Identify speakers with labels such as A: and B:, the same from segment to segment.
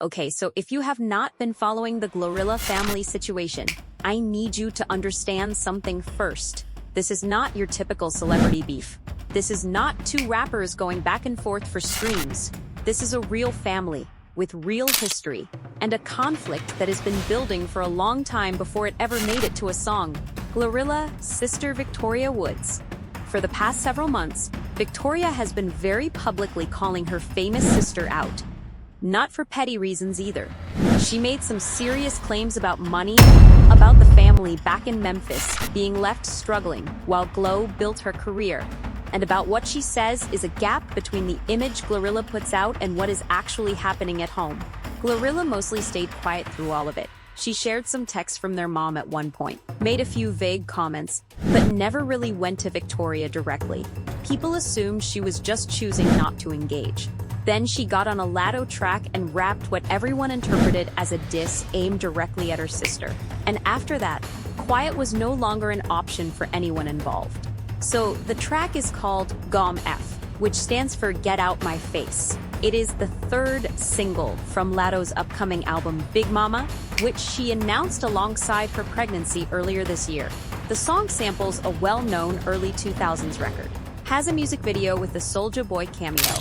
A: Okay, so if you have not been following the GloRilla family situation, I need you to understand something first. This is not your typical celebrity beef. This is not two rappers going back and forth for streams. This is a real family with real history and a conflict that has been building for a long time before it ever made it to a song. GloRilla, sister Victoria Woods. For the past several months, Victoria has been very publicly calling her famous sister out. Not for petty reasons either. She made some serious claims about money, about the family back in Memphis being left struggling while Glo built her career, and about what she says is a gap between the image GloRilla puts out and what is actually happening at home. GloRilla mostly stayed quiet through all of it. She shared some texts from their mom at one point, made a few vague comments, but never really went to Victoria directly. People assumed she was just choosing not to engage. Then she got on a Latto track and rapped what everyone interpreted as a diss aimed directly at her sister. And after that, quiet was no longer an option for anyone involved. So the track is called GOMF, which stands for Get Out My Face. It is the third single from Latto's upcoming album Big Mama, which she announced alongside her pregnancy earlier this year. The song samples a well-known early 2000s record, has a music video with the Soulja Boy cameo,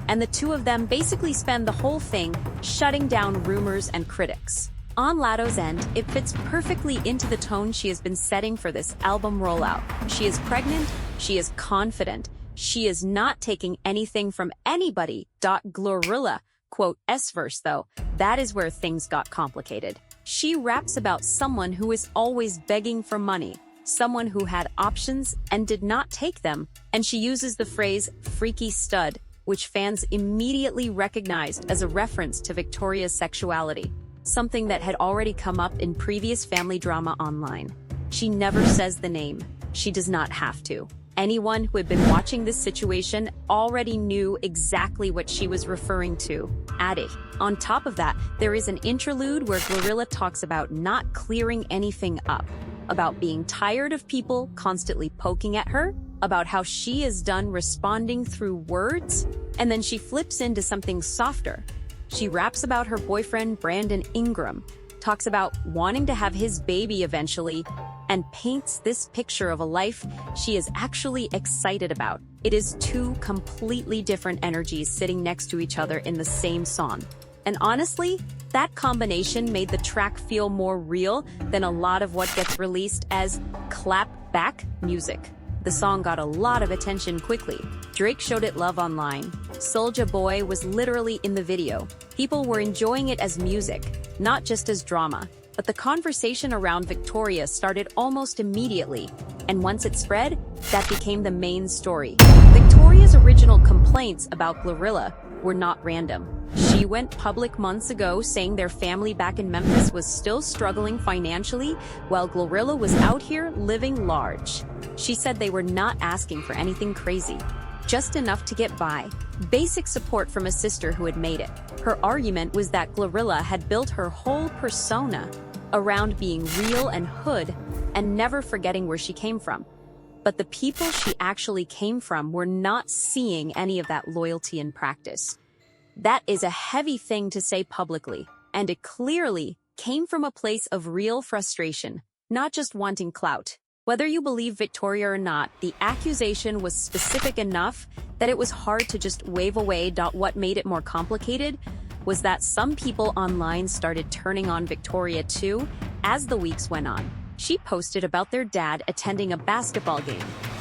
A: and the two of them basically spend the whole thing shutting down rumors and critics. On Latto's end, it fits perfectly into the tone she has been setting for this album rollout. She is pregnant, she is confident, she is not taking anything from anybody. GloRilla, quote, S-verse though, that is where things got complicated. She raps about someone who is always begging for money, someone who had options and did not take them, and she uses the phrase freaky stud, which fans immediately recognized as a reference to Victoria's sexuality, something that had already come up in previous family drama online. She never says the name. She does not have to. Anyone who had been watching this situation already knew exactly what she was referring to. Added. On top of that, there is an interlude where GloRilla talks about not clearing anything up, about being tired of people constantly poking at her, about how she is done responding through words, and then she flips into something softer. She raps about her boyfriend Brandon Ingram, talks about wanting to have his baby eventually, and paints this picture of a life she is actually excited about. It is two completely different energies sitting next to each other in the same song. And honestly, that combination made the track feel more real than a lot of what gets released as clap-back music. The song got a lot of attention quickly. Drake showed it love online. Soulja Boy was literally in the video. People were enjoying it as music, not just as drama. But the conversation around Victoria started almost immediately, and once it spread, that became the main story. Victoria's original complaints about GloRilla were not random. She went public months ago saying their family back in Memphis was still struggling financially, while GloRilla was out here living large. She said they were not asking for anything crazy, just enough to get by. Basic support from a sister who had made it. Her argument was that GloRilla had built her whole persona around being real and hood and never forgetting where she came from. But the people she actually came from were not seeing any of that loyalty in practice. That is a heavy thing to say publicly, and it clearly came from a place of real frustration, not just wanting clout. Whether you believe Victoria or not, the accusation was specific enough that it was hard to just wave away. What made it more complicated was that some people online started turning on Victoria too as the weeks went on. She posted about their dad attending a basketball game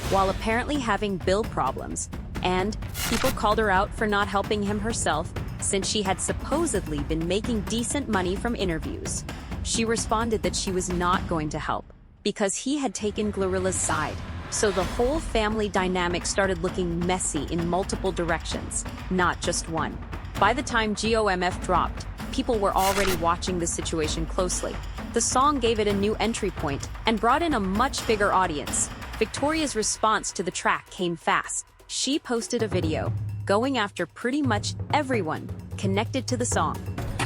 A: while apparently having bill problems, and people called her out for not helping him herself since she had supposedly been making decent money from interviews. She responded that she was not going to help because he had taken GloRilla's side. So the whole family dynamic started looking messy in multiple directions, not just one. By the time GOMF dropped, people were already watching the situation closely. The song gave it a new entry point and brought in a much bigger audience. Victoria's response to the track came fast. She posted a video going after pretty much everyone connected to the song.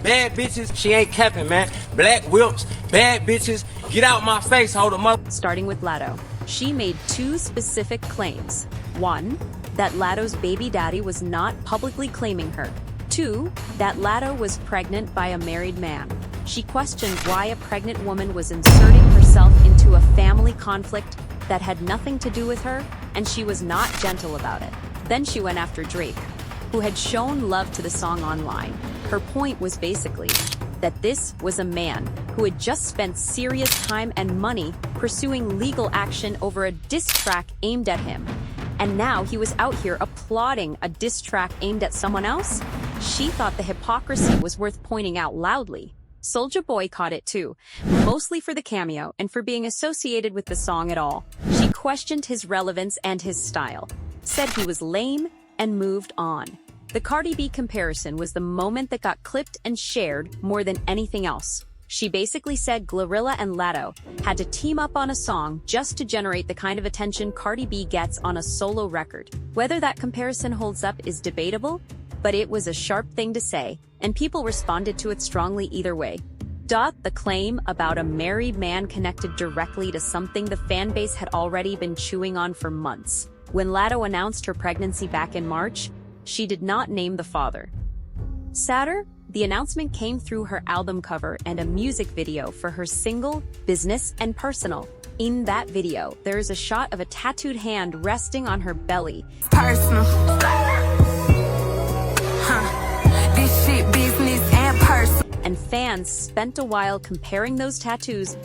B: Bad bitches, she ain't capping, man. Black whips, bad bitches, get out my face, hold 'em up.
A: Starting with Latto, she made two specific claims. One, that Latto's baby daddy was not publicly claiming her. 2. That Latto was pregnant by a married man. She questioned why a pregnant woman was inserting herself into a family conflict that had nothing to do with her, and she was not gentle about it. Then she went after Drake, who had shown love to the song online. Her point was basically that this was a man who had just spent serious time and money pursuing legal action over a diss track aimed at him. And now he was out here applauding a diss track aimed at someone else? She thought the hypocrisy was worth pointing out loudly. Soulja Boy caught it too, mostly for the cameo and for being associated with the song at all. She questioned his relevance and his style, said he was lame, and moved on. The Cardi B comparison was the moment that got clipped and shared more than anything else. She basically said GloRilla and Latto had to team up on a song just to generate the kind of attention Cardi B gets on a solo record. Whether that comparison holds up is debatable, but it was a sharp thing to say, and people responded to it strongly either way. The claim about a married man connected directly to something the fanbase had already been chewing on for months. When Latto announced her pregnancy back in March, she did not name the father. Sadder, the announcement came through her album cover and a music video for her single, Business and Personal. In that video, there is a shot of a tattooed hand resting on her belly.
C: Personal. This shit business and personal.
A: And fans spent a while comparing those tattoos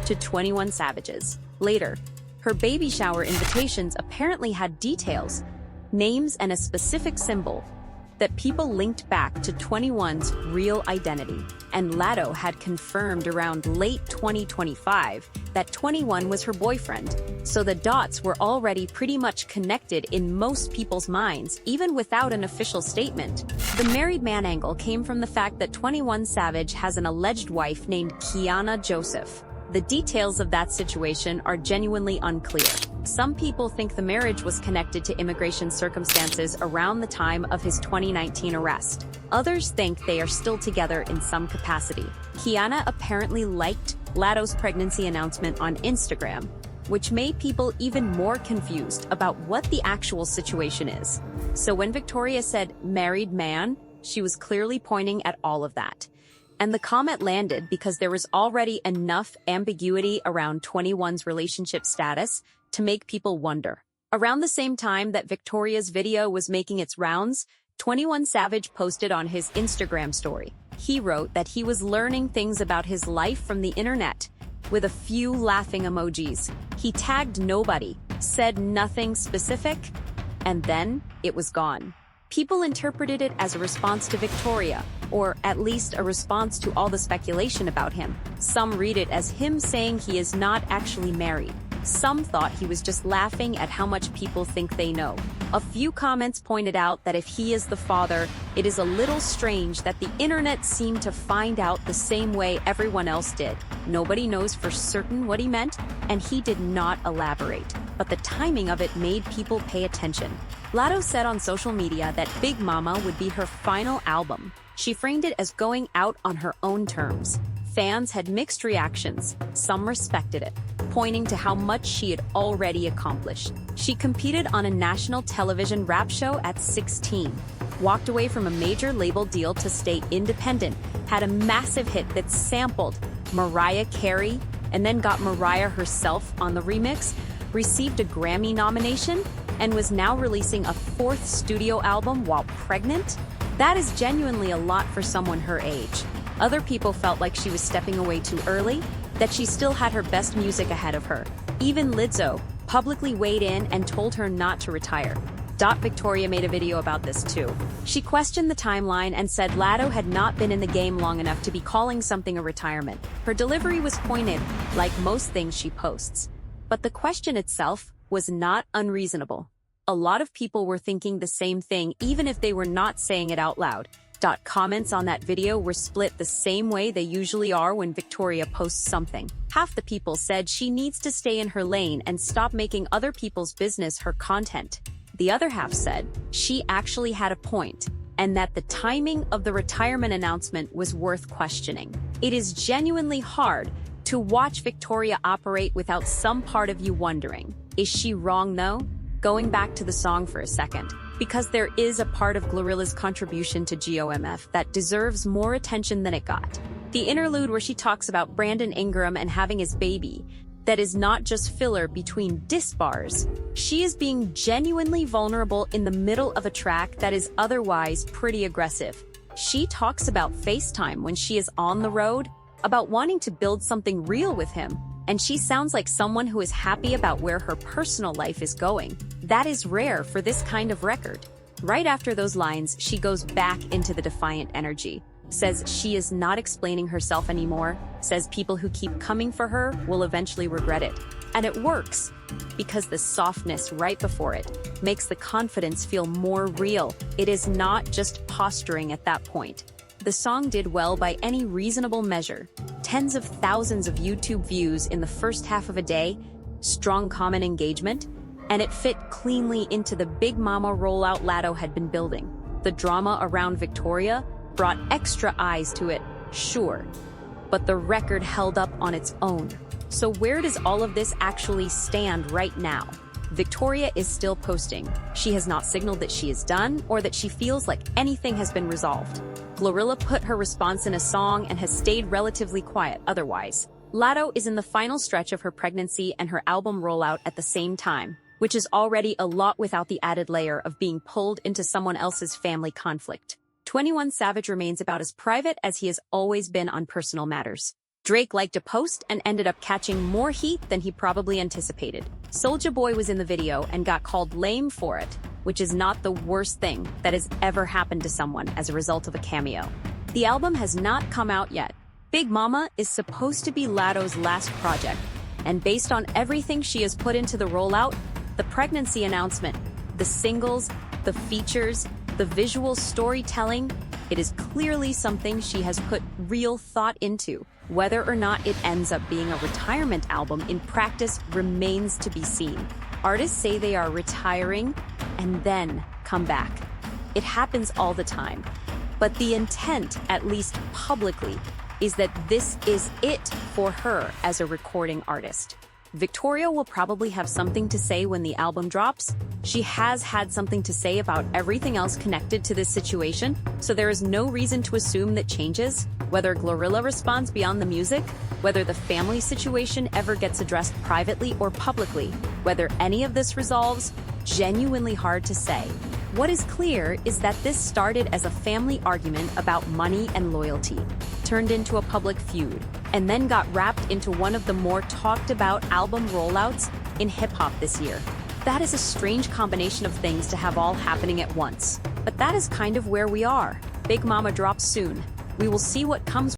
A: to 21 Savage's. Later, her baby shower invitations apparently had details, names, and a specific symbol that people linked back to 21's real identity. And Latto had confirmed around late 2025 that 21 was her boyfriend, so the dots were already pretty much connected in most people's minds, even without an official statement. The married man angle came from the fact that 21 Savage has an alleged wife named Kiana Joseph. The details of that situation are genuinely unclear. Some people think the marriage was connected to immigration circumstances around the time of his 2019 arrest. Others think they are still together in some capacity. Kiana apparently liked Latto's pregnancy announcement on Instagram, which made people even more confused about what the actual situation is. So when Victoria said married man, she was clearly pointing at all of that. And the comment landed because there was already enough ambiguity around 21's relationship status to make people wonder. Around the same time that Victoria's video was making its rounds, 21 Savage posted on his Instagram story. He wrote that he was learning things about his life from the internet, with a few laughing emojis. He tagged nobody, said nothing specific, and then it was gone. People interpreted it as a response to Victoria, or at least a response to all the speculation about him. Some read it as him saying he is not actually married. Some thought he was just laughing at how much people think they know. A few comments pointed out that if he is the father, it is a little strange that the internet seemed to find out the same way everyone else did. Nobody knows for certain what he meant, and he did not elaborate. But the timing of it made people pay attention. Latto said on social media that Big Mama would be her final album. She framed it as going out on her own terms. Fans had mixed reactions. Some respected it, pointing to how much she had already accomplished. She competed on a national television rap show at 16, walked away from a major label deal to stay independent, had a massive hit that sampled Mariah Carey, and then got Mariah herself on the remix, received a Grammy nomination, and was now releasing a 4th studio album while pregnant? That is genuinely a lot for someone her age. Other people felt like she was stepping away too early, that she still had her best music ahead of her. Even Lizzo publicly weighed in and told her not to retire. Victoria made a video about this too. She questioned the timeline and said Latto had not been in the game long enough to be calling something a retirement. Her delivery was pointed, like most things she posts. But the question itself was not unreasonable. A lot of people were thinking the same thing, even if they were not saying it out loud. Comments on that video were split the same way they usually are when Victoria posts something. Half the people said she needs to stay in her lane and stop making other people's business her content. The other half said she actually had a point, and that the timing of the retirement announcement was worth questioning. It is genuinely hard to watch Victoria operate without some part of you wondering, is she wrong though? Going back to the song for a second, because there is a part of GloRilla's contribution to GOMF that deserves more attention than it got. The interlude where she talks about Brandon Ingram and having his baby, that is not just filler between diss bars. She is being genuinely vulnerable in the middle of a track that is otherwise pretty aggressive. She talks about FaceTime when she is on the road, about wanting to build something real with him, and she sounds like someone who is happy about where her personal life is going. That is rare for this kind of record. Right after those lines, she goes back into the defiant energy, says she is not explaining herself anymore, says people who keep coming for her will eventually regret it. And it works, because the softness right before it makes the confidence feel more real. It is not just posturing at that point. The song did well by any reasonable measure. Tens of thousands of YouTube views in the first half of a day, strong common engagement, and it fit cleanly into the Big Mama rollout Latto had been building. The drama around Victoria brought extra eyes to it, sure, but the record held up on its own. So where does all of this actually stand right now? Victoria is still posting. She has not signaled that she is done or that she feels like anything has been resolved. GloRilla put her response in a song and has stayed relatively quiet otherwise. Latto is in the final stretch of her pregnancy and her album rollout at the same time, which is already a lot without the added layer of being pulled into someone else's family conflict. 21 Savage remains about as private as he has always been on personal matters. Drake liked a post and ended up catching more heat than he probably anticipated. Soulja Boy was in the video and got called lame for it, which is not the worst thing that has ever happened to someone as a result of a cameo. The album has not come out yet. Big Mama is supposed to be Latto's last project, and based on everything she has put into the rollout, the pregnancy announcement, the singles, the features, the visual storytelling, it is clearly something she has put real thought into. Whether or not it ends up being a retirement album in practice remains to be seen. Artists say they are retiring and then come back. It happens all the time. But the intent, at least publicly, is that this is it for her as a recording artist. Victoria will probably have something to say when the album drops. She has had something to say about everything else connected to this situation, so there is no reason to assume that changes, whether GloRilla responds beyond the music, whether the family situation ever gets addressed privately or publicly, whether any of this resolves, genuinely hard to say. What is clear is that this started as a family argument about money and loyalty, turned into a public feud, and then got wrapped into one of the more talked about album rollouts in hip-hop this year. That is a strange combination of things to have all happening at once. But that is kind of where we are. Big Mama drops soon. We will see what comes